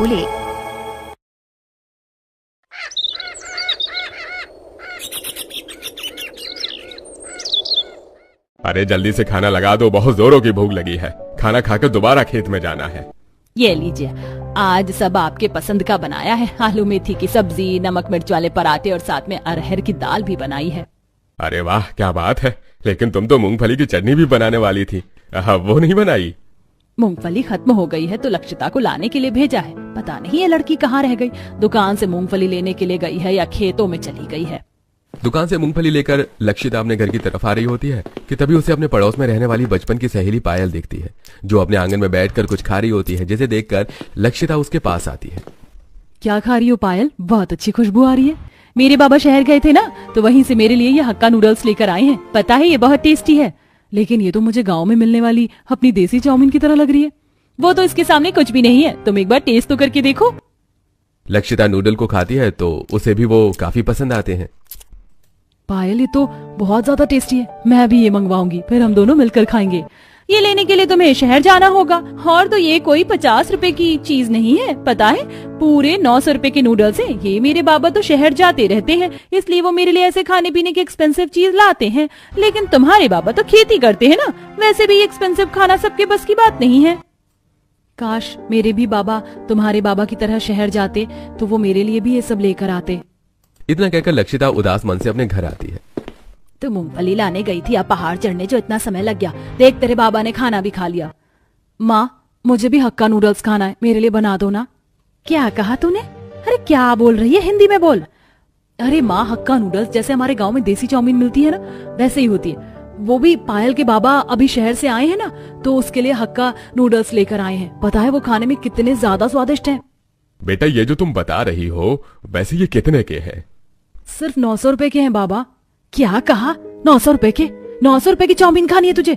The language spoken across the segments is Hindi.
बोले, अरे जल्दी से खाना लगा दो, बहुत जोरों की भूख लगी है। खाना खाकर दोबारा खेत में जाना है। ये लीजिए, आज सब आपके पसंद का बनाया है। आलू मेथी की सब्जी, नमक मिर्च वाले पराठे और साथ में अरहर की दाल भी बनाई है। अरे वाह, क्या बात है। लेकिन तुम तो मूंगफली की चटनी भी बनाने वाली थी, वो नहीं बनाई? मूंगफली खत्म हो गई है तो लक्षिता को लाने के लिए भेजा है। पता नहीं ये लड़की कहाँ रह गई। दुकान से मूंगफली लेने के लिए गई है या खेतों में चली गई है। दुकान से मूंगफली लेकर लक्षिता अपने घर की तरफ आ रही होती है कि तभी उसे अपने पड़ोस में रहने वाली बचपन की सहेली पायल दिखती है, जो अपने आंगन में बैठकर कुछ खा रही होती है, जिसे देखकर लक्षिता उसके पास आती है। क्या खा रही हो पायल? बहुत अच्छी खुशबू आ रही है। मेरे बाबा शहर गए थे ना, तो वहीं से मेरे लिए ये हक्का नूडल्स लेकर आए हैं। पता है ये बहुत टेस्टी है, लेकिन ये तो मुझे गाँव में मिलने वाली अपनी देसी चाउमीन की तरह लग रही है। वो तो इसके सामने कुछ भी नहीं है, तुम एक बार टेस्ट तो करके देखो। लक्षिता नूडल को खाती है तो उसे भी वो काफी पसंद आते हैं। पायल, ये तो बहुत ज्यादा टेस्टी है, मैं भी ये मंगवाऊंगी, फिर हम दोनों मिलकर खाएंगे। ये लेने के लिए तुम्हें शहर जाना होगा, और तो ये कोई 50 रुपए की चीज नहीं है, पता है पूरे 900 रुपए के नूडल्स हैं। ये मेरे बाबा तो शहर जाते रहते हैं, इसलिए वो मेरे लिए ऐसे खाने पीने की एक्सपेंसिव चीज लाते हैं। लेकिन तुम्हारे बाबा तो खेती करते हैं ना, वैसे भी एक्सपेंसिव खाना सबके बस की बात नहीं है। काश मेरे भी बाबा तुम्हारे बाबा की तरह शहर जाते तो वो मेरे लिए भी ये सब लेकर आते। इतना कहकर लक्षिता उदास मन से अपने घर आती है। तो मूंगफली लाने गई थी, अब पहाड़ चढ़ने जो इतना समय लग गया। देख तेरे बाबा ने खाना भी खा लिया। माँ, मुझे भी हक्का नूडल्स खाना है, मेरे लिए बना दो ना। क्या कहा तूने? अरे क्या बोल रही है, हिंदी में बोल। अरे माँ, हक्का नूडल्स जैसे हमारे गाँव में देसी चाउमीन मिलती है ना, वैसे ही होती है। वो भी पायल के बाबा अभी शहर से आए हैं ना, तो उसके लिए हक्का नूडल्स लेकर आए हैं। पता है वो खाने में कितने ज्यादा स्वादिष्ट हैं। बेटा, ये जो तुम बता रही हो वैसे ये कितने के हैं? सिर्फ 900 रुपए के हैं बाबा। क्या कहा? 900 रुपए के? 900 रुपए की चाउमीन खानी है तुझे?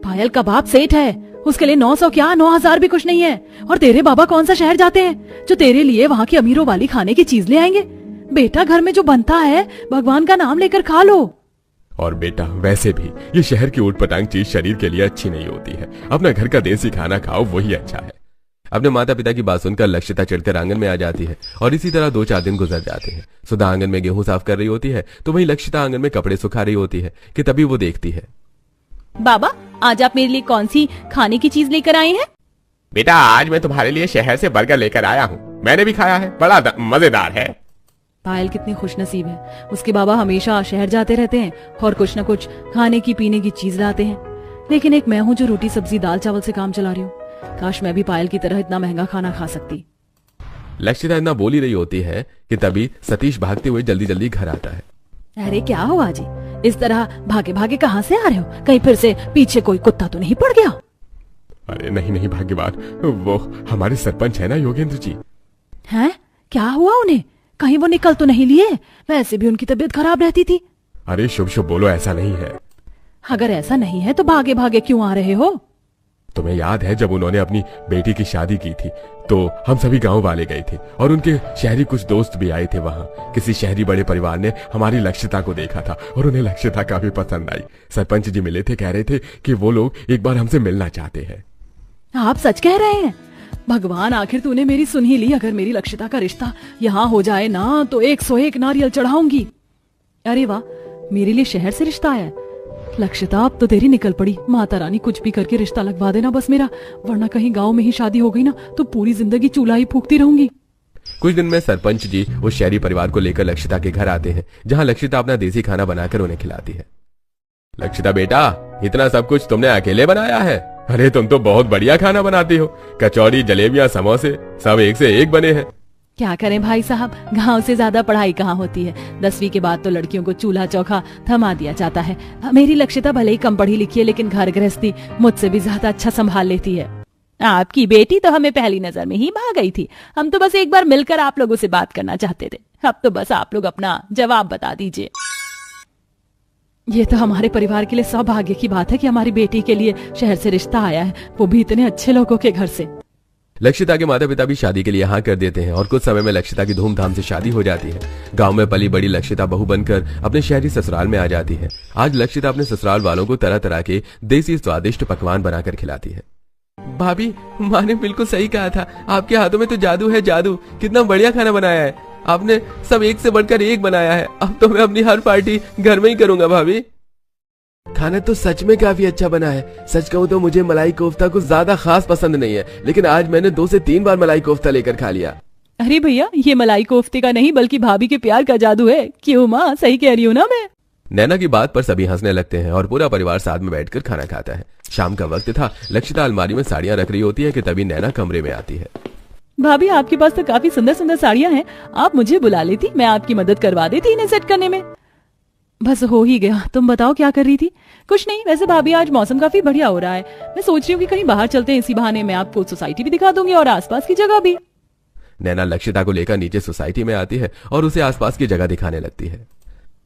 पायल का बाप सेठ है, उसके लिए 900 क्या 9000 भी कुछ नहीं है। और तेरे बाबा कौन सा शहर जाते हैं जो तेरे लिए वहाँ की अमीरों वाली खाने की चीज ले आएंगे? बेटा, घर में जो बनता है भगवान का नाम लेकर खा लो। और बेटा, वैसे भी ये शहर की ऊटपटांग चीज शरीर के लिए अच्छी नहीं होती है। अपना घर का देसी खाना खाओ, वही अच्छा है। अपने माता पिता की बात सुनकर लक्षिता चिढ़कर आंगन में आ जाती है और इसी तरह 2-4 दिन गुजर जाते हैं। सुधा आंगन में गेहूं साफ कर रही होती है तो वहीं लक्षिता आंगन में कपड़े सुखा रही होती है कि तभी वो देखती है। बाबा, आज आप मेरे लिए कौन सी खाने की चीज लेकर आए हैं? बेटा, आज मैं तुम्हारे लिए शहर से बर्गर लेकर आया हूँ। मैंने भी खाया है, बड़ा मजेदार है। पायल कितनी खुशनसीब है, उसके बाबा हमेशा शहर जाते रहते हैं और कुछ न कुछ खाने की पीने की चीज लाते हैं। लेकिन एक मैं हूँ जो रोटी सब्जी दाल चावल से काम चला रही हूँ। काश मैं भी पायल की तरह इतना महंगा खाना खा सकती। लक्षिता इतना बोल ही रही होती है कि तभी सतीश भागते हुए जल्दी जल्दी घर आता है। अरे क्या हुआ जी, इस तरह भागे भागे कहाँ से आ रहे हो? कहीं फिर से पीछे कोई कुत्ता तो नहीं पड़ गया? अरे नहीं नहीं भाग्यवान, वो हमारे सरपंच है ना योगेंद्र जी। हैं? क्या हुआ उन्हें? कहीं वो निकल तो नहीं लिए? वैसे भी उनकी तबीयत खराब रहती थी। अरे शुभ शुभ बोलो, ऐसा नहीं है। अगर ऐसा नहीं है तो भागे भागे क्यों आ रहे हो? तुम्हें याद है जब उन्होंने अपनी बेटी की शादी की थी तो हम सभी गांव वाले गए थे और उनके शहरी कुछ दोस्त भी आए थे। वहां किसी शहरी बड़े परिवार ने हमारी लक्षिता को देखा था और उन्हें लक्षिता काफी पसंद आई। सरपंच जी मिले थे, कह रहे थे कि वो लोग एक बार हमसे मिलना चाहते हैं। आप सच कह रहे हैं? भगवान, आखिर तूने मेरी सुन ही ली। अगर मेरी लक्षिता का रिश्ता यहाँ हो जाए ना तो 101 नारियल चढ़ाऊंगी। अरे वाह, मेरे लिए शहर से रिश्ता आया है। लक्षिता, अब तो तेरी निकल पड़ी। माता रानी कुछ भी करके रिश्ता लगवा देना बस मेरा, वरना कहीं गांव में ही शादी हो गई ना तो पूरी जिंदगी चूल्हा ही फूकती रहूंगी। कुछ दिन में सरपंच जी उस शहरी परिवार को लेकर लक्षिता के घर आते हैं, जहां लक्षिता अपना देसी खाना बनाकर उन्हें खिलाती है। लक्षिता बेटा, इतना सब कुछ तुमने अकेले बनाया है? अरे तुम तो बहुत बढ़िया खाना बनाती हो। कचौड़ी, जलेबियां, समोसे सब एक से एक बने हैं। क्या करें भाई साहब, गांव से ज्यादा पढ़ाई कहाँ होती है। 10वीं के बाद तो लड़कियों को चूल्हा चौखा थमा दिया जाता है। मेरी लक्षिता भले ही कम पढ़ी लिखी है, लेकिन घर गृहस्थी मुझसे भी ज्यादा अच्छा संभाल लेती है। आपकी बेटी तो हमें पहली नजर में ही भा गई थी। हम तो बस एक बार मिलकर आप लोगों से बात करना चाहते थे। अब तो बस आप लोग अपना जवाब बता दीजिए। ये तो हमारे परिवार के लिए सौभाग्य की बात है कि हमारी बेटी के लिए शहर से रिश्ता आया है, वो भी इतने अच्छे लोगों के घर से। लक्षिता के माता पिता भी शादी के लिए हाँ कर देते हैं और कुछ समय में लक्षिता की धूमधाम से शादी हो जाती है। गांव में पली बड़ी लक्षिता बहू बनकर अपने शहरी ससुराल में आ जाती है। आज लक्षिता अपने ससुराल वालों को तरह तरह के देसी स्वादिष्ट पकवान बनाकर खिलाती है। भाभी, माँ ने बिल्कुल सही कहा था, आपके हाथों में तो जादू है, जादू। कितना बढ़िया खाना बनाया है आपने, सब एक से बढ़कर एक बनाया है। अब तो मैं अपनी हर पार्टी घर में ही करूंगा भाभी। खाना तो सच में काफी अच्छा बना है। सच कहूँ तो मुझे मलाई कोफ्ता कुछ ज्यादा खास पसंद नहीं है, लेकिन आज मैंने 2 से 3 बार मलाई कोफ्ता लेकर खा लिया। अरे भैया, ये मलाई कोफ्ते का नहीं बल्कि भाभी के प्यार का जादू है। क्यों माँ, सही कह रही हूँ ना मैं? नैना की बात पर सभी हंसने लगते हैं और पूरा परिवार साथ में बैठकर खाना खाता है। शाम का वक्त था। लक्षिता अलमारी में साड़ियां रख रही होती है कि तभी नैना कमरे में आती है। भाभी, आपके पास तो काफी सुंदर सुंदर साड़ियां हैं, आप मुझे बुला लेती, मैं आपकी मदद करवा देती इन्हें सेट करने में। बस हो ही गया। तुम बताओ क्या कर रही थी? कुछ नहीं। वैसे भाभी, आज मौसम काफी बढ़िया हो रहा है, मैं सोच रही हूँ कि कहीं बाहर चलते हैं। इसी बहाने मैं आपको सोसाइटी भी दिखा दूंगी और आसपास की जगह भी। नैना लक्षिता को लेकर नीचे सोसाइटी में आती है और उसे आसपास की जगह दिखाने लगती है।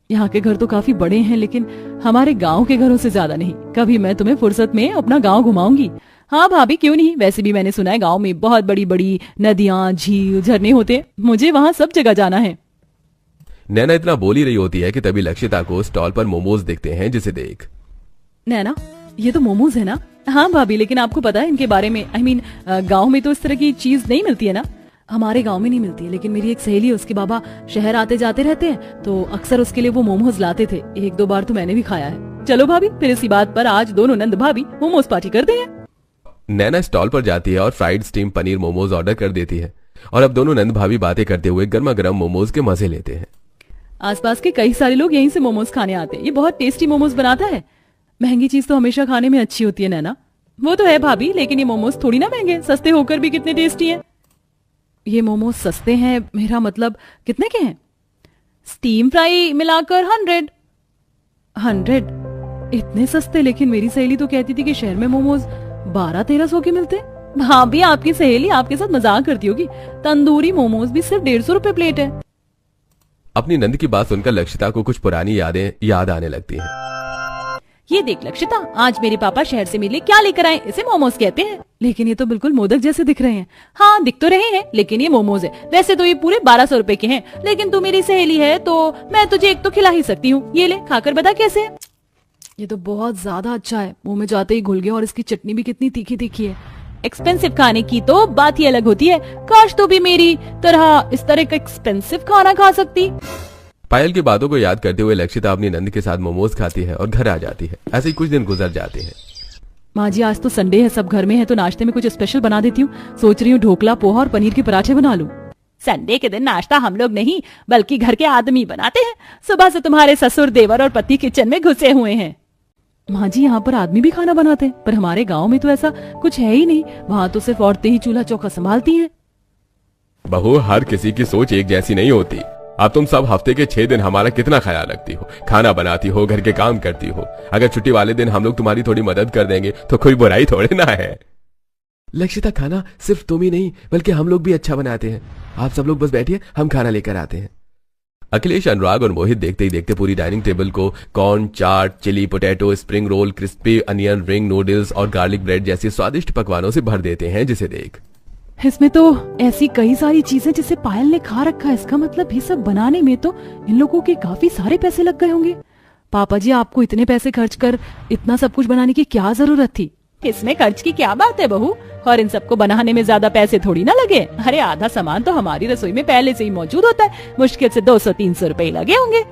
यहाँ के घर तो काफी बड़े हैं, लेकिन हमारे गांव के घरों से ज्यादा नहीं। कभी मैं तुम्हें फुर्सत में अपना गांव घुमाऊंगी। हाँ भाभी, क्यों नहीं। वैसे भी मैंने सुना है गांव में बहुत बड़ी बड़ी नदियां, झील, झरने होते हैं। मुझे वहाँ सब जगह जाना है। नैना इतना बोल ही रही होती है कि तभी लक्षिता को स्टॉल पर मोमोज दिखते हैं, जिसे देख। नैना, ये तो मोमोज है ना? हाँ भाभी, लेकिन आपको पता है इनके बारे में? गाँव में तो इस तरह की चीज नहीं मिलती है ना। हमारे गांव में नहीं मिलती है, लेकिन मेरी एक सहेली है, उसके बाबा शहर आते जाते रहते हैं, तो अक्सर उसके लिए वो मोमोज लाते थे। 1-2 बार तो मैंने भी खाया है। चलो भाभी, फिर इसी बात पर आज दोनों नंद भाभी मोमोज पार्टी करते हैं। नैना स्टॉल पर जाती है और fried steam paneer momos order कर देती है और अब दोनों नंद भाभी बातें करते हुए गर्मा गर्म मोमोज के मजे लेते हैं। आसपास के कई सारे लोग यहीं से मोमोज खाने आते हैं। ये बहुत टेस्टी मोमोज बनाता है। महंगी चीज तो हमेशा खाने में अच्छी होती है नैना। वो तो है भाभी, लेकिन ये मोमोज थोड़ी ना महंगे, सस्ते होकर भी कितने टेस्टी है। ये मोमोज सस्ते हैं, मेरा मतलब कितने के हैं? स्टीम फ्राई मिलाकर 100 इतने सस्ते। लेकिन मेरी सहेली तो कहती थी कि शहर में मोमोज 1200-1300 के मिलते। भाभी, आपकी सहेली आपके साथ मजाक करती होगी। तंदूरी मोमोज भी सिर्फ 150 रुपए प्लेट है। अपनी नंद की बात सुनकर लक्षिता को कुछ पुरानी यादें याद आने लगती हैं। ये देख लक्षिता, आज मेरे पापा शहर से मेरे लिए क्या लेकर आए, इसे मोमोज कहते हैं। लेकिन ये तो बिल्कुल मोदक जैसे दिख रहे हैं। हाँ, दिख तो रहे हैं, लेकिन ये मोमोज है। वैसे तो ये पूरे 1200 रुपए के हैं, लेकिन तू मेरी सहेली है तो मैं तुझे एक तो खिला ही सकती हूँ। ये ले, खाकर बता कैसे है। ये तो बहुत ज्यादा अच्छा है, मुंह में जाते ही घुल गया। और इसकी चटनी भी कितनी तीखी तीखी है। एक्सपेंसिव खाने की तो बात ही अलग होती है। काश तू भी मेरी तरह इस तरह का एक्सपेंसिव खाना खा सकती। पायल की बातों को याद करते हुए लक्षिता अपनी नंद के साथ मोमोज खाती है और घर आ जाती है। ऐसे ही कुछ दिन गुजर जाते हैं। माँ जी, आज तो संडे है, सब घर में है, तो नाश्ते में कुछ स्पेशल बना देती हूँ। सोच रही हूँ ढोकला, पोहा और पनीर के पराठे बना लूं। संडे के दिन नाश्ता हम लोग नहीं बल्कि घर के आदमी बनाते हैं। सुबह से तुम्हारे ससुर, देवर और पति किचन में घुसे हुए हैं। माँ जी, यहाँ पर आदमी भी खाना बनाते हैं, पर हमारे गाँव में तो ऐसा कुछ है ही नहीं। वहाँ तो सिर्फ औरतें ही चूल्हा चौका संभालती हैं। बहू, हर किसी की सोच एक जैसी नहीं होती। अब तुम सब हफ्ते के 6 दिन हमारा कितना ख्याल रखती हो, खाना बनाती हो, घर के काम करती हो। अगर छुट्टी वाले दिन हम लोग तुम्हारी थोड़ी मदद कर देंगे तो कोई बुराई थोड़ी ना है। लक्षिता, खाना सिर्फ तुम ही नहीं बल्कि हम लोग भी अच्छा बनाते हैं। आप सब लोग बस बैठिए, हम खाना लेकर आते हैं। अखिलेश, अनुराग और मोहित देखते ही देखते पूरी डाइनिंग टेबल को corn, chaat, chilli potato, spring roll, crispy onion ring noodles और गार्लिक ब्रेड जैसी स्वादिष्ट पकवानों से भर देते हैं, जिसे देख। इसमें तो ऐसी कई सारी चीजें जिसे पायल ने खा रखा है। इसका मतलब ये सब बनाने में तो इन लोगों के काफी सारे पैसे लग गए होंगे। पापा जी, आपको इतने पैसे खर्च कर इतना सब कुछ बनाने की क्या जरूरत थी? इसमें खर्च की क्या बात है बहू, और इन सबको बनाने में ज्यादा पैसे थोड़ी ना लगे। अरे आधा सामान तो हमारी रसोई में पहले से ही मौजूद होता है। मुश्किल से 200-300 रुपए लगे होंगे।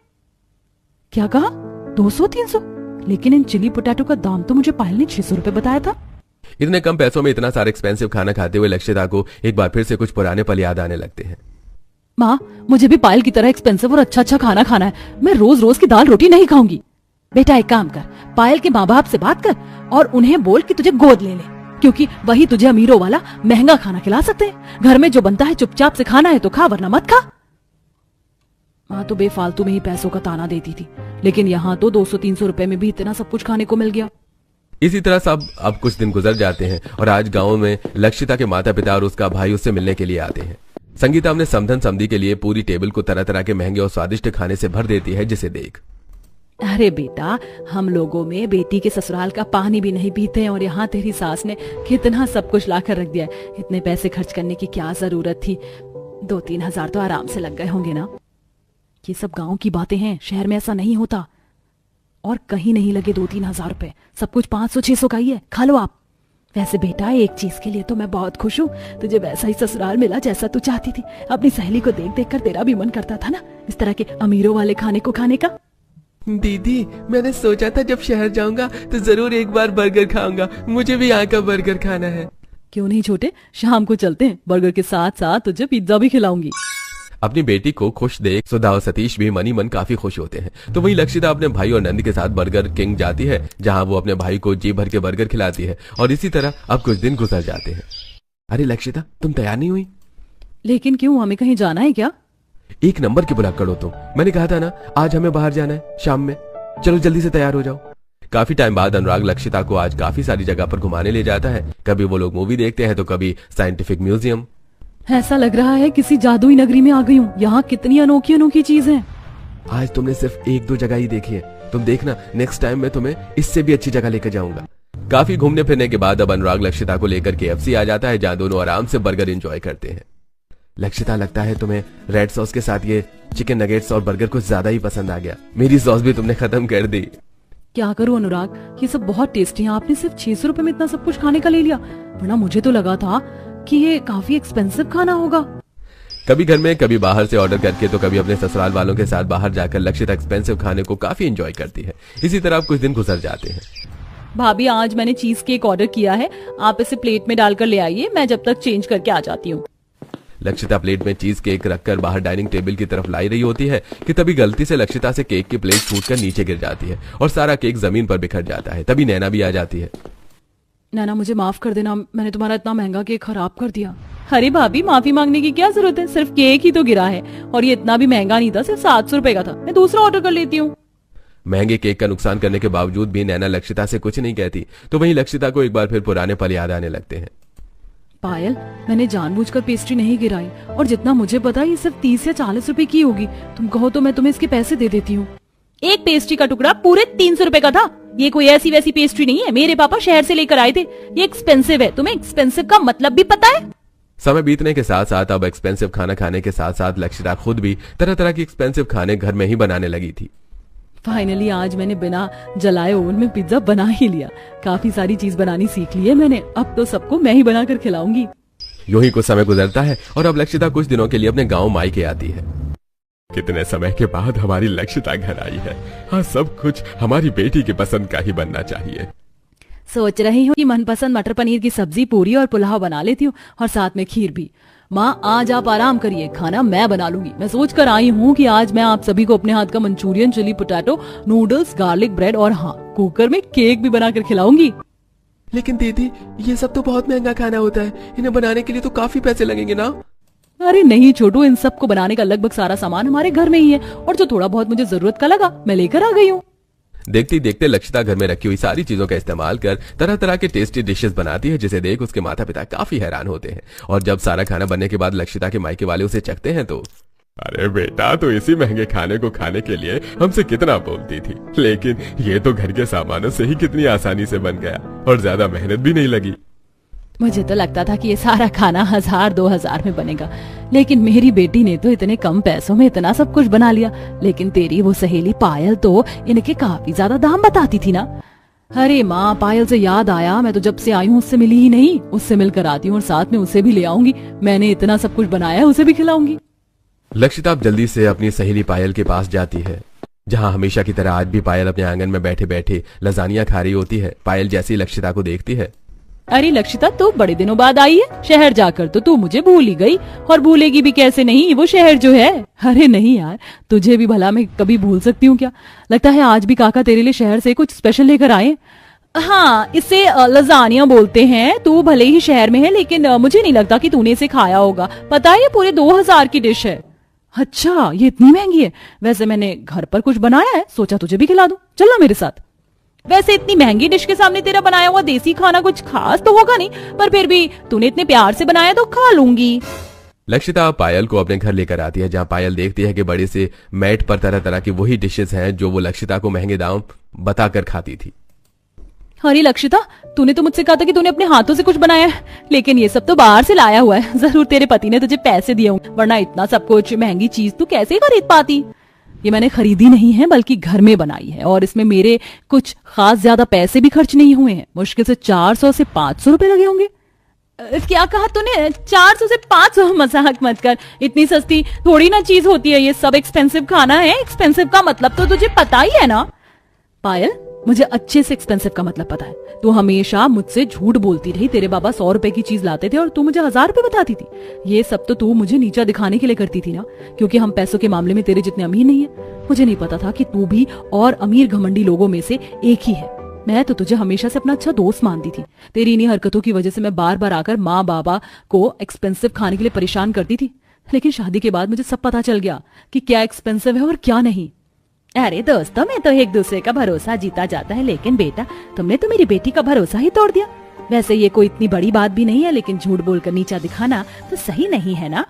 क्या कहा? 200-300? लेकिन इन चिली पोटैटो का दाम तो मुझे पायल ने 600 रुपए बताया था। इतने कम पैसों में इतना सारा एक्सपेंसिव खाना खाते हुए लक्षिता को एक बार फिर से कुछ पुराने पल याद आने लगते हैं। माँ, मुझे भी पायल की तरह एक्सपेंसिव और अच्छा अच्छा खाना खाना है। मैं रोज रोज की दाल रोटी नहीं खाऊंगी। बेटा, एक काम कर, पायल के माँ बाप से बात कर और उन्हें बोल कि तुझे गोद ले ले, क्योंकि वही तुझे अमीरों वाला महंगा खाना खिला सकते हैं। घर में जो बनता है चुपचाप से खाना है तो खा, वरना मत खा। माँ तो बेफालतू में ही पैसों का ताना देती थी, लेकिन यहाँ तो 200-300 रुपए में भी इतना सब कुछ खाने को मिल गया। इसी तरह सब अब कुछ दिन गुजर जाते हैं और आज गांव में लक्षिता के माता पिता और उसका भाई उससे मिलने के लिए आते हैं। संगीता अपने समधन समधी के लिए पूरी टेबल को तरह तरह के महंगे और स्वादिष्ट खाने से भर देती है, जिसे देख। अरे बेटा, हम लोगों में बेटी के ससुराल का पानी भी नहीं पीते हैं और यहाँ तेरी सास ने कितना सब कुछ लाकर रख दिया है। इतने पैसे खर्च करने की क्या जरूरत थी? 2-3 हजार तो आराम से लग गए होंगे ना। ये सब गांव की बातें हैं, शहर में ऐसा नहीं होता। और कहीं नहीं लगे 2-3 हजार रुपए, सब कुछ 500-600 का ही है। खा लो आप। वैसे बेटा एक चीज के लिए तो मैं बहुत खुश हूँ, तुझे वैसा ही ससुराल मिला जैसा तू चाहती थी। अपनी सहेली को देख देख कर तेरा भी मन करता था ना इस तरह के अमीरों वाले खाने को खाने का। दीदी मैंने सोचा था जब शहर जाऊंगा तो जरूर एक बार बर्गर खाऊंगा, मुझे भी यहाँ का बर्गर खाना है। क्यों नहीं छोटे, शाम को चलते हैं, बर्गर के साथ साथ तुझे पिज्जा भी खिलाऊंगी। अपनी बेटी को खुश देख सुधा और सतीश भी मनी मन काफी खुश होते हैं। तो वहीं लक्षिता अपने भाई और नंद के साथ बर्गर किंग जाती है, जहां वो अपने भाई को जी भर के बर्गर खिलाती है। और इसी तरह अब कुछ दिन गुजर जाते हैं। अरे लक्षिता तुम तैयार नहीं हुई? लेकिन क्यों, हमें कहीं जाना है क्या? एक नंबर की बुला करो तुम, मैंने कहा था ना आज हमें बाहर जाना है शाम में। चलो जल्दी से तैयार हो जाओ। काफी टाइम बाद अनुराग लक्षिता को आज काफी सारी जगह पर घुमाने ले जाता है। कभी वो लोग मूवी देखते हैं तो कभी साइंटिफिक म्यूजियम। ऐसा लग रहा है किसी जादुई नगरी में आ गई हूँ। यहाँ कितनी अनोखी अनोखी चीज है। आज तुमने सिर्फ एक दो जगह ही देखी है, तुम देखना नेक्स्ट टाइम मैं तुम्हें इससे भी अच्छी जगह लेकर जाऊंगा। काफी घूमने फिरने के बाद अब अनुराग लक्षिता को लेकर KFC आ जाता है, जहाँ दोनों आराम से बर्गर एंजॉय करते हैं। लक्षिता लगता है तुम्हें रेड सॉस के साथ ये चिकन नगेट्स और बर्गर कुछ ज्यादा ही पसंद आ गया। मेरी सॉस भी तुमने खत्म कर दी। क्या करूं अनुराग, ये सब बहुत टेस्टी है। आपने सिर्फ 600 रुपए में इतना सब कुछ खाने का ले लिया, वरना मुझे तो लगा था कि ये काफी एक्सपेंसिव खाना होगा। कभी घर में कभी बाहर से ऑर्डर करके तो कभी अपने ससुराल वालों के साथ बाहर जाकर लक्षिता एक्सपेंसिव खाने को काफी एंजॉय करती है। इसी तरह अब कुछ दिन गुजर जाते हैं। भाभी आज मैंने चीज केक ऑर्डर किया है, आप इसे प्लेट में डालकर ले आइए, मैं जब तक चेंज करके आ जाती हूँ। लक्षिता प्लेट में चीज केक रखकर बाहर डाइनिंग टेबल की तरफ लाई रही होती है कि तभी गलती से लक्षिता से केक की प्लेट छूटकर नीचे गिर जाती है और सारा केक जमीन पर बिखर जाता है। तभी नैना भी आ जाती है। नैना मुझे माफ कर देना, मैंने तुम्हारा इतना महंगा केक खराब कर दिया। अरे भाभी माफी मांगने की क्या जरूरत है, सिर्फ केक ही तो गिरा है और ये इतना भी महंगा नहीं था, सिर्फ 700 रुपए का था। मैं दूसरा ऑर्डर कर लेती हूँ। महंगे केक का नुकसान करने के बावजूद भी नैना लक्षिता से कुछ नहीं कहती। तो वहीं लक्षिता को एक बार फिर पुराने पल याद आने लगते हैं। पायल, मैंने जानबूझकर पेस्ट्री नहीं गिराई और जितना मुझे पता ये सिर्फ 30 या 40 रुपए की होगी। तुम कहो तो मैं तुम्हें इसके पैसे दे देती हूँ। एक पेस्ट्री का टुकड़ा पूरे 300 रुपए का था। ये कोई ऐसी वैसी पेस्ट्री नहीं है, मेरे पापा शहर से लेकर आए थे। ये एक्सपेंसिव है, तुम्हें एक्सपेंसिव का मतलब भी पता है? समय बीतने के साथ साथ अब एक्सपेंसिव खाना खाने के साथ साथ लक्षिता खुद भी तरह तरह की एक्सपेंसिव खाने घर में ही बनाने लगी थी। फाइनली आज मैंने बिना जलाए ओवन में पिज्जा बना ही लिया। काफी सारी चीज बनानी सीख ली है मैंने, अब तो सबको मैं ही बनाकर खिलाऊंगी। यूं ही कुछ समय गुजरता है और अब लक्षिता कुछ दिनों के लिए अपने गांव मायके आती है। कितने समय के बाद हमारी लक्षिता घर आई है। हाँ, सब कुछ हमारी बेटी की पसंद का ही बनना चाहिए। सोच रही हूँ कि मनपसंद मटर पनीर की सब्जी, पूरी और पुलाव बना लेती हूँ और साथ में खीर भी। माँ आज आप आराम करिए, खाना मैं बना लूंगी। मैं सोच कर आई हूँ कि आज मैं आप सभी को अपने हाथ का manchurian, chilli potato, noodles, garlic bread और हाँ कुकर में केक भी बनाकर खिलाऊंगी। लेकिन दीदी ये सब तो बहुत महंगा खाना होता है, इन्हें बनाने के लिए तो काफी पैसे लगेंगे ना? अरे नहीं छोटू, इन सबको बनाने का लगभग सारा सामान हमारे घर में ही है और जो थोड़ा बहुत मुझे जरूरत का लगा मैं लेकर आ गई हूँ। देखते देखते लक्षिता घर में रखी हुई सारी चीजों का इस्तेमाल कर तरह तरह के टेस्टी डिशेस बनाती है, जिसे देख उसके माता पिता काफी हैरान होते हैं। और जब सारा खाना बनने के बाद लक्षिता के मायके वाले उसे चखते हैं तो अरे बेटा, तो इसी महंगे खाने को खाने के लिए हमसे कितना बोलती थी, लेकिन ये तो घर के सामानों से ही कितनी आसानी से बन गया और ज्यादा मेहनत भी नहीं लगी। मुझे तो लगता था कि ये सारा खाना 1000-2000 में बनेगा, लेकिन मेरी बेटी ने तो इतने कम पैसों में इतना सब कुछ बना लिया। लेकिन तेरी वो सहेली पायल तो इनके काफी ज्यादा दाम बताती थी ना। अरे माँ, पायल से याद आया, मैं तो जब से आई हूँ उससे मिली ही नहीं। उससे मिलकर आती हूँ और साथ में उसे भी ले आऊंगी। मैंने इतना सब कुछ बनाया है, उसे भी खिलाऊंगी। लक्षिता जल्दी से अपनी सहेली पायल के पास जाती है, जहाँ हमेशा की तरह आज भी पायल अपने आंगन में बैठे बैठे लजानिया खा रही होती है। पायल जैसी लक्षिता को देखती है। अरे लक्षिता, तू बड़े दिनों बाद आई है। शहर जाकर तो तू मुझे भूल ही गई, और भूलेगी भी कैसे नहीं, वो शहर जो है। अरे नहीं यार, तुझे भी भला मैं कभी भूल सकती हूँ क्या? लगता है आज भी काका तेरे लिए शहर से कुछ स्पेशल लेकर आए। हाँ, इसे लजानिया बोलते हैं। तू भले ही शहर में है, लेकिन मुझे नहीं लगता कि तूने इसे खाया होगा। पता है ये पूरे 2000 की डिश है। अच्छा, ये इतनी महंगी है? वैसे मैंने घर पर कुछ बनाया है, सोचा तुझे भी खिला दूं। चलना मेरे साथ। वैसे इतनी महंगी डिश के सामने तेरा बनाया हुआ देसी खाना कुछ खास तो होगा नहीं, पर फिर भी तूने इतने प्यार से बनाया तो खा लूंगी। लक्षिता पायल को अपने घर लेकर आती है, जहाँ पायल देखती है कि बड़े से मैट पर तरह तरह की वही डिशेस हैं जो वो लक्षिता को महंगे दाम बताकर खाती थी। अरे लक्षिता, तूने तो मुझसे कहा था कि तूने अपने हाथों से कुछ बनाया है, लेकिन ये सब तो बाहर से लाया हुआ है। जरूर तेरे पति ने तुझे पैसे दिए होंगे, वरना इतना सब कुछ महंगी चीज तू कैसे खरीद पाती? ये मैंने खरीदी नहीं है बल्कि घर में बनाई है, और इसमें मेरे कुछ खास ज्यादा पैसे भी खर्च नहीं हुए हैं। मुश्किल से 400 से 500 रुपए लगे होंगे। क्या कहा तूने? 400 से 500? मजाक मत कर, इतनी सस्ती थोड़ी ना चीज होती है ये सब। एक्सपेंसिव खाना है। एक्सपेंसिव का मतलब तो तुझे पता ही है ना। पायल, मुझे अच्छे से एक्सपेंसिव का मतलब पता है। तू हमेशा मुझसे झूठ बोलती रही। तेरे बाबा 100 रुपए की चीज लाते थे और तू मुझे 1000 रुपए बताती थी। ये सब तो तू मुझे नीचा दिखाने के लिए करती थी ना, क्योंकि हम पैसों के मामले में तेरे जितने अमीर नहीं है। मुझे नहीं पता था कि तू भी और अमीर घमंडी लोगों में से एक ही है। मैं तो तुझे हमेशा से अपना अच्छा दोस्त मानती थी। तेरी इन्हीं हरकतों की वजह से मैं बार बार आकर माँ बाबा को एक्सपेंसिव खाने के लिए परेशान करती थी। लेकिन शादी के बाद मुझे सब पता चल गया कि क्या एक्सपेंसिव है और क्या नहीं। अरे दोस्तों में तो एक दूसरे का भरोसा जीता जाता है, लेकिन बेटा तुमने तो मेरी बेटी का भरोसा ही तोड़ दिया। वैसे ये कोई इतनी बड़ी बात भी नहीं है, लेकिन झूठ बोलकर नीचा दिखाना तो सही नहीं है ना।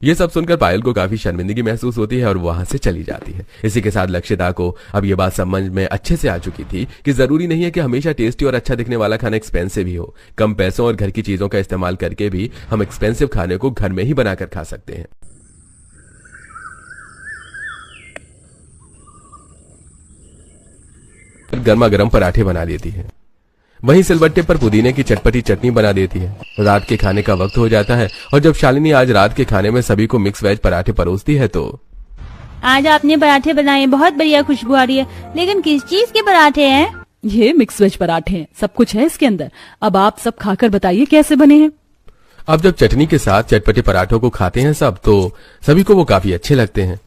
ये सब सुनकर पायल को काफी शर्मिंदगी महसूस होती है और वहां से चली जाती है। इसी के साथ लक्षिता को अब ये बात समझ में अच्छे से आ चुकी थी कि जरूरी नहीं है कि हमेशा टेस्टी और अच्छा दिखने वाला खाना एक्सपेंसिव ही हो। कम पैसों और घर की चीजों का इस्तेमाल करके भी हम एक्सपेंसिव खाने को घर में ही बनाकर खा सकते हैं। गर्मा गर्म पराठे बना लेती है, वहीं सिलबट्टे पर पुदीने की चटपटी चटनी बना देती है। रात के खाने का वक्त हो जाता है और जब शालिनी आज रात के खाने में सभी को मिक्स वेज पराठे परोसती है तो आज आपने पराठे बनाए, बहुत बढ़िया खुशबू आ रही है। लेकिन किस चीज के पराठे हैं? ये मिक्स वेज पराठे हैं, सब कुछ है इसके अंदर। अब आप सब खाकर बताइए कैसे बने हैं। अब जब चटनी के साथ चटपटे पराठों को खाते हैं सब, तो सभी को वो काफी अच्छे लगते हैं।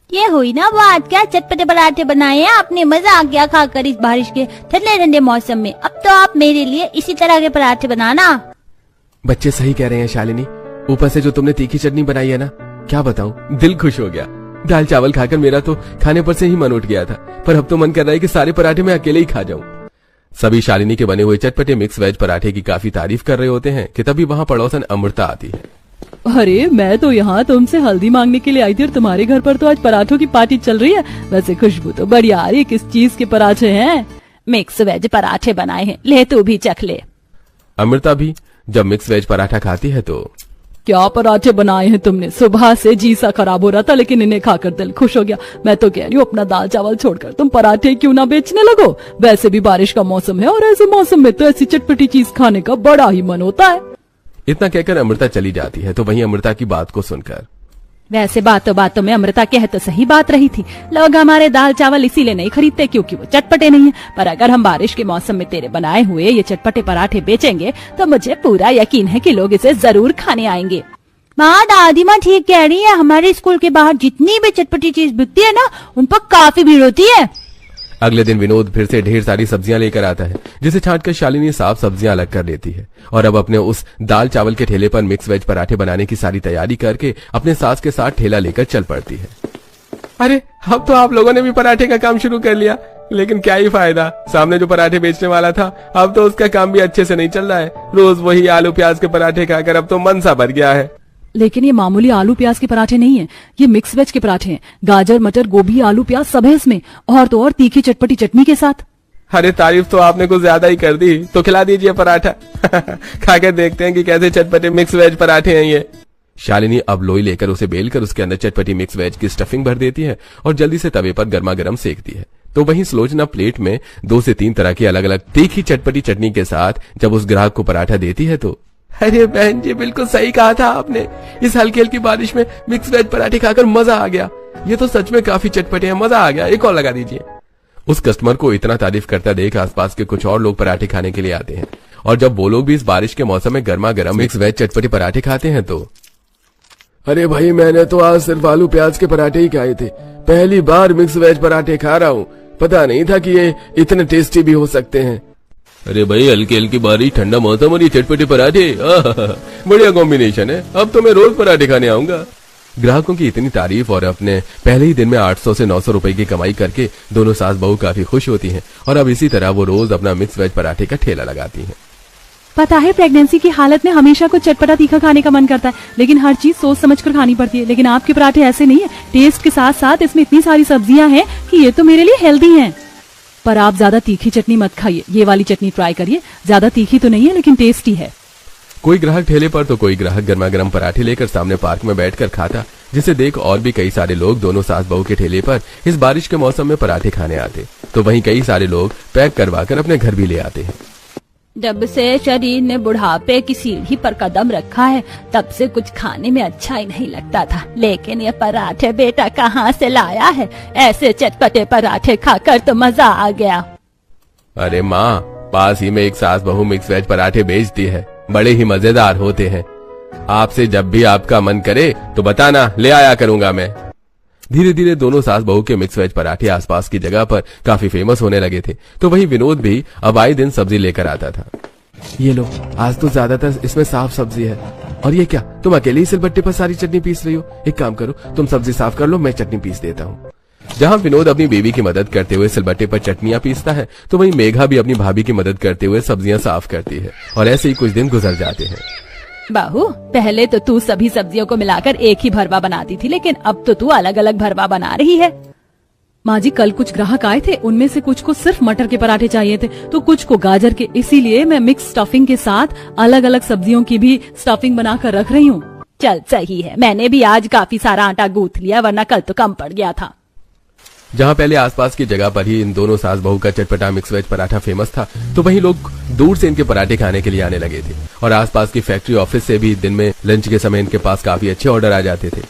ये हुई ना बात, क्या चटपटे पराठे बनाए हैं आपने। मजा आ गया खाकर इस बारिश के ठंडे ठंडे मौसम में। अब तो आप मेरे लिए इसी तरह के पराठे बनाना। बच्चे सही कह रहे हैं शालिनी, ऊपर से जो तुमने तीखी चटनी बनाई है ना, क्या बताऊं, दिल खुश हो गया। दाल चावल खाकर मेरा तो खाने पर से ही मन उठ गया था, पर अब तो मन कर रहा है कि सारे पराठे मैं अकेले ही खा जाऊं। सभी शालिनी के बने हुए चटपटे मिक्स वेज पराठे की काफी तारीफ कर रहे होते हैं कि तभी वहां पड़ोसन अमृता आती है। अरे मैं तो यहाँ तुमसे हल्दी मांगने के लिए आई थी और तुम्हारे घर पर तो आज पराठों की पार्टी चल रही है। वैसे खुशबू तो बढ़िया आ रही है। किस चीज के पराठे हैं? मिक्स वेज पराठे बनाए हैं, ले तू भी चख ले। अमृता भी जब मिक्स वेज पराठा खाती है तो क्या पराठे बनाए हैं तुमने? सुबह से जी सा खराब हो रहा था, लेकिन इन्हें खाकर दिल खुश हो गया। मैं तो कह रही हूँ अपना दाल चावल छोड़कर तुम पराठे क्यों ना बेचने लगो। वैसे भी बारिश का मौसम है और ऐसे मौसम में तो ऐसी चटपटी चीज खाने का बड़ा ही मन होता है। इतना कहकर अमृता चली जाती है, तो वहीं अमृता की बात को सुनकर वैसे बातों में अमृता कह तो सही बात रही थी। लोग हमारे दाल चावल इसीलिए नहीं खरीदते क्योंकि वो चटपटे नहीं है। पर अगर हम बारिश के मौसम में तेरे बनाए हुए ये चटपटे पराठे बेचेंगे तो मुझे पूरा यकीन है कि लोग इसे जरूर खाने आएंगे। माँ, दादी माँ ठीक कह रही है। हमारे स्कूल के बाहर जितनी भी चटपटी चीज बिकती है ना, उन पर काफी भीड़ होती है। अगले दिन विनोद फिर से ढेर सारी सब्जियां लेकर आता है, जिसे छांटकर शालिनी साफ सब्जियां अलग कर लेती है और अब अपने उस दाल चावल के ठेले पर मिक्स वेज पराठे बनाने की सारी तैयारी करके अपने सास के साथ ठेला लेकर चल पड़ती है। अरे अब तो आप लोगों ने भी पराठे का काम शुरू कर लिया, लेकिन क्या ही फायदा, सामने जो पराठे बेचने वाला था अब तो उसका काम भी अच्छे से नहीं चल रहा है। रोज वही आलू प्याज के पराठे खाकर अब तो मन सा भर गया है। लेकिन ये मामूली आलू प्याज के पराठे नहीं है, ये मिक्स वेज के पराठे हैं। गाजर मटर गोभी आलू प्याज सब है इसमें, और तो और तीखी चटपटी चटनी के साथ। अरे तारीफ तो आपने कुछ ज्यादा ही कर दी, तो खिला दीजिए पराठा। खाकर देखते हैं कि कैसे चटपटे मिक्स वेज पराठे हैं ये। शालिनी अब लोई लेकर उसे बेलकर उसके अंदर चटपटी मिक्स वेज की स्टफिंग भर देती है और जल्दी से तवे पर गर्मा गर्म सेकती है। तो वहीं सुलोचना प्लेट में 2 से 3 तरह की अलग अलग तीखी चटपटी चटनी के साथ जब उस ग्राहक को पराठा देती है तो अरे बहन जी, बिल्कुल सही कहा था आपने। इस हल्की हल्की बारिश में मिक्स वेज पराठे खाकर मजा आ गया। ये तो सच में काफी चटपटे हैं, मजा आ गया। एक और लगा दीजिए। उस कस्टमर को इतना तारीफ करता देख आसपास के कुछ और लोग पराठे खाने के लिए आते हैं और जब वो लोग भी इस बारिश के मौसम में गर्मा गर्म मिक्स वेज चटपटे पराठे खाते हैं तो अरे भाई, मैंने तो आज सिर्फ आलू प्याज के पराठे ही खाए थे, पहली बार मिक्स वेज पराठे खा रहा हूँ। पता नहीं था कि ये इतने टेस्टी भी हो सकते हैं। अरे भाई, हल्की हल्की बारिश, ठंडा मौसम और ये चटपटे पराठे, बढ़िया कॉम्बिनेशन है। अब तो मैं रोज पराठे खाने आऊंगा। ग्राहकों की इतनी तारीफ और अपने पहले ही दिन में 800 से 900 रुपए की कमाई करके दोनों सास बहू काफी खुश होती हैं और अब इसी तरह वो रोज अपना मिक्स वेज पराठे का ठेला लगाती हैं। पता है, प्रेगनेंसी की हालत में हमेशा कुछ चटपटा तीखा खाने का मन करता है, लेकिन हर चीज सोच समझ कर खानी पड़ती है। लेकिन आपके पराठे ऐसे नहीं है। टेस्ट के साथ साथ इसमें इतनी सारी सब्जियां हैं कि ये तो मेरे लिए हेल्दी हैं। पर आप ज्यादा तीखी चटनी मत खाइए, ये वाली चटनी ट्राई करिए। ज्यादा तीखी तो नहीं है लेकिन टेस्टी है। कोई ग्राहक ठेले पर तो कोई ग्राहक गर्मा गर्म पराठे लेकर सामने पार्क में बैठकर खाता जिसे देख और भी कई सारे लोग दोनों सास बहू के ठेले पर इस बारिश के मौसम में पराठे खाने आते। तो वहीं कई सारे लोग पैक करवाकर अपने घर भी ले आते हैं। जब से शरीर ने बुढ़ापे की सीढ़ी पर कदम रखा है तब से कुछ खाने में अच्छा ही नहीं लगता था, लेकिन ये पराठे बेटा कहाँ से लाया है? ऐसे चटपटे पराठे खाकर तो मजा आ गया। अरे माँ, पास ही में एक सास बहू मिक्स वेज पराठे बेचती है, बड़े ही मजेदार होते हैं। आपसे जब भी आपका मन करे तो बताना, ले आया करूंगा मैं। धीरे धीरे दोनों सास बहू के मिक्स वेज पराठे आसपास की जगह पर काफी फेमस होने लगे थे। तो वहीं विनोद भी अब आए दिन सब्जी लेकर आता था। ये लो, आज तो ज्यादातर इसमें साफ सब्जी है। और ये क्या, तुम अकेले ही सिलबट्टे पर सारी चटनी पीस रही हो? एक काम करो, तुम सब्जी साफ कर लो, मैं चटनी पीस देता हूँ। जहाँ विनोद अपनी बीवी की मदद करते हुए सिलबट्टे पर चटनियां पीसता है, तो वहीं मेघा भी अपनी भाभी की मदद करते हुए सब्जियां साफ करती है। और ऐसे ही कुछ दिन गुजर जाते हैं। बाहू, पहले तो तू सभी सब्जियों को मिलाकर एक ही भरवा बनाती थी, लेकिन अब तो तू अलग अलग भरवा बना रही है। माँ जी, कल कुछ ग्राहक आए थे, उनमें से कुछ को सिर्फ मटर के पराठे चाहिए थे तो कुछ को गाजर के, इसीलिए मैं मिक्स स्टफिंग के साथ अलग अलग सब्जियों की भी स्टफिंग बनाकर रख रही हूँ। चल सही है, मैंने भी आज काफी सारा आटा गूंथ लिया, वरना कल तो कम पड़ गया था। जहाँ पहले आसपास की जगह पर ही इन दोनों सास बहू का चटपटा मिक्स वेज पराठा फेमस था, तो वहीं लोग दूर से इनके पराठे खाने के लिए आने लगे थे। और आसपास की फैक्ट्री ऑफिस से भी दिन में लंच के समय इनके पास काफी अच्छे ऑर्डर आ जाते थे।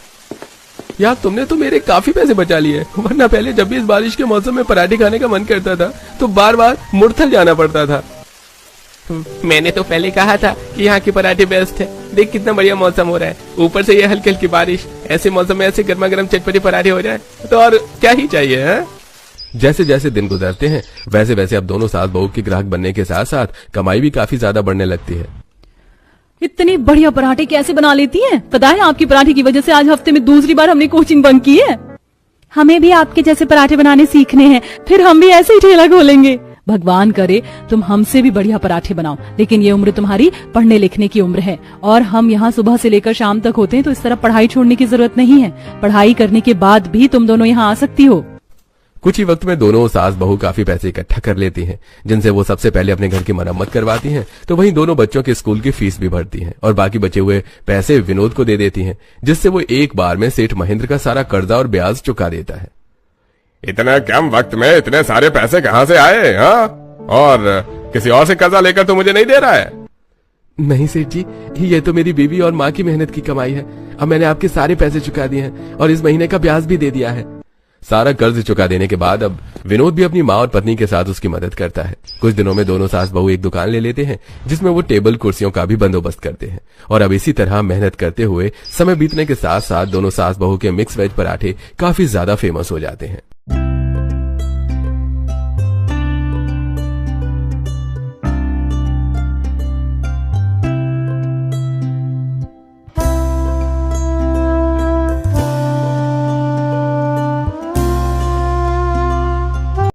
यार, तुमने तो मेरे काफी पैसे बचा लिए, वरना पहले जब भी इस बारिश के मौसम में पराठे खाने का मन करता था तो बार बार मुड़थल जाना पड़ता था। मैंने तो पहले कहा था कि यहाँ के पराठे बेस्ट है। देख कितना बढ़िया मौसम हो रहा है, ऊपर से ये हल्की हल्की बारिश, ऐसे मौसम में ऐसे गर्मा गर्म चटपटे पराठे हो जाए तो और क्या ही चाहिए है? जैसे जैसे दिन गुजरते हैं वैसे वैसे अब दोनों सास बहू के ग्राहक बनने के साथ साथ कमाई भी काफी ज्यादा बढ़ने लगती है। इतनी बढ़िया पराठे कैसे बना लेती हैं? पता है, आपकी पराठे की वजह से आज हफ्ते में दूसरी बार हमने कोचिंग बंक की है। हमें भी आपके जैसे पराठे बनाने सीखने हैं, फिर हम भी ऐसे ही ठेला खोलेंगे। भगवान करे तुम हमसे भी बढ़िया पराठे बनाओ, लेकिन ये उम्र तुम्हारी पढ़ने लिखने की उम्र है और हम यहाँ सुबह से लेकर शाम तक होते हैं, तो इस तरह पढ़ाई छोड़ने की जरूरत नहीं है। पढ़ाई करने के बाद भी तुम दोनों यहाँ आ सकती हो। कुछ ही वक्त में दोनों सास बहू काफी पैसे इकट्ठा कर लेती हैं, जिनसे वो सबसे पहले अपने घर की मरम्मत करवाती हैं। तो वहीं दोनों बच्चों के स्कूल की फीस भी भरती हैं और बाकी बचे हुए पैसे विनोद को दे देती हैं, जिससे वो एक बार में सेठ महेंद्र का सारा कर्जा और ब्याज चुका देता है। इतने कम वक्त में इतने सारे पैसे कहाँ से आए? हाँ, और किसी और से कर्जा लेकर तो मुझे नहीं दे रहा है? नहीं सेठ जी, ये तो मेरी बीवी और माँ की मेहनत की कमाई है। अब मैंने आपके सारे पैसे चुका दिए हैं और इस महीने का ब्याज भी दे दिया है। सारा कर्ज चुका देने के बाद अब विनोद भी अपनी माँ और पत्नी के साथ उसकी मदद करता है। कुछ दिनों में दोनों सास बहू एक दुकान ले लेते हैं, जिसमें वो टेबल कुर्सियों का भी बंदोबस्त करते हैं। और अब इसी तरह मेहनत करते हुए समय बीतने के साथ साथ दोनों सास बहू के मिक्स वेज पराठे काफी ज्यादा फेमस हो जाते हैं।